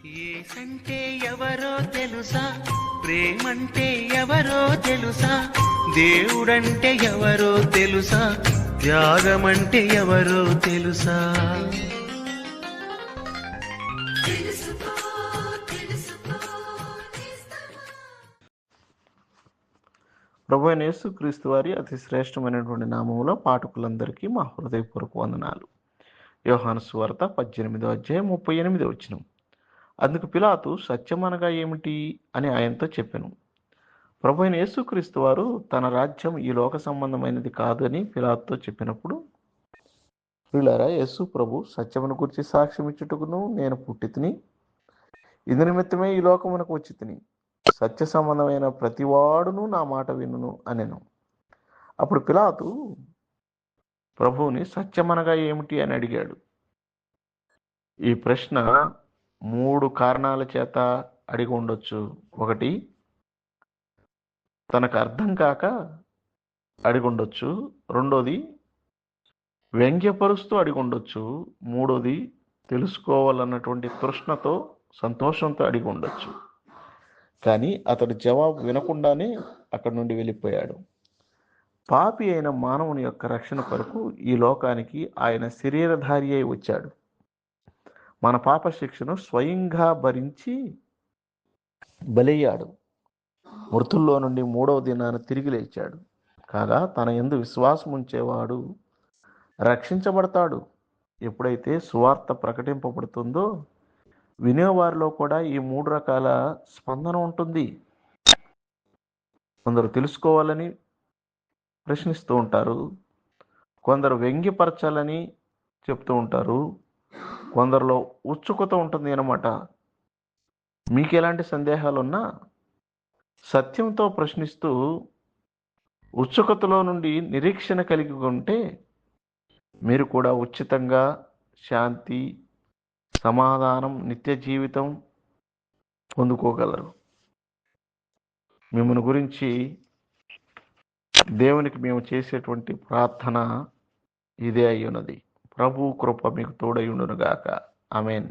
ఏసంటే ఎవరో తెలుసా, ప్రేమంటే ఎవరో తెలుసా, దేవుడంటే ఎవరో తెలుసా, త్యాగమంటే ఎవరో తెలుసా. ప్రభువైన యేసుక్రీస్తు వారి అతి శ్రేష్టమైనటువంటి నామములో పాఠకులందరికీ మా హృదయపూర్వక వందనాలు. యోహాను సువార్త 18వ అధ్యాయం 38వ వచనం. అందుకు పిలాతు సత్యమనగా ఏమిటి అని ఆయనతో చెప్పెను. ప్రభువైన యేసుక్రీస్తు వారు తన రాజ్యం ఈ లోక సంబంధమైనది కాదు అని పిలాతుతో చెప్పినప్పుడు, ప్రియులారా, యేసు ప్రభు సత్యమును గురించి సాక్ష్యం ఇచ్చుటకును నేను పుట్టి తిని, ఇందు నిమిత్తమే ఈ లోకమునకు వచ్చి తిని, సత్య సంబంధమైన ప్రతివాడును నా మాట వినును అనెను. అప్పుడు పిలాతు ప్రభువుని సత్యమనగా ఏమిటి అని అడిగాడు. ఈ ప్రశ్న 3 కారణాల చేత అడిగి ఉండొచ్చు. ఒకటి, తనకు అర్థం కాక అడిగి ఉండొచ్చు. రెండోది, వ్యంగ్యపరుస్తూ అడిగి ఉండొచ్చు. మూడోది, తెలుసుకోవాలన్నటువంటి తృష్ణతో సంతోషంతో అడిగి ఉండొచ్చు. కానీ అతడు జవాబు వినకుండానే అక్కడి నుండి వెళ్ళిపోయాడు. పాపి అయిన మానవుని యొక్క రక్షణ కొరకు ఈ లోకానికి ఆయన శరీరధారి అయి వచ్చాడు. మన పాప శిక్షను స్వయంగా భరించి బలయ్యాడు. మృతుల్లో నుండి 3వ దినాన తిరిగి లేచాడు. కాగా తన యందు విశ్వాసం ఉంచేవాడు రక్షించబడతాడు. ఎప్పుడైతే సువార్త ప్రకటింపబడుతుందో వినేవారిలో కూడా ఈ 3 రకాల స్పందన ఉంటుంది. కొందరు తెలుసుకోవాలని ప్రశ్నిస్తూ ఉంటారు, కొందరు వ్యంగ్యపరచాలని చెప్తూ ఉంటారు, కొందరిలో ఉత్సుకత ఉంటుంది అన్నమాట. మీకు ఎలాంటి సందేహాలున్నా సత్యంతో ప్రశ్నిస్తూ ఉత్సుకతలో నుండి నిరీక్షణ కలిగి ఉంటే మీరు కూడా ఉచితంగా శాంతి, సమాధానం, నిత్య జీవితం పొందుకోగలరు. మిమ్మల్ని గురించి దేవునికి మేము చేసేటువంటి ప్రార్థన ఇదే అయ్యున్నది. ప్రభు కృప మీకు తోడయుండును గాక. ఆమేన్.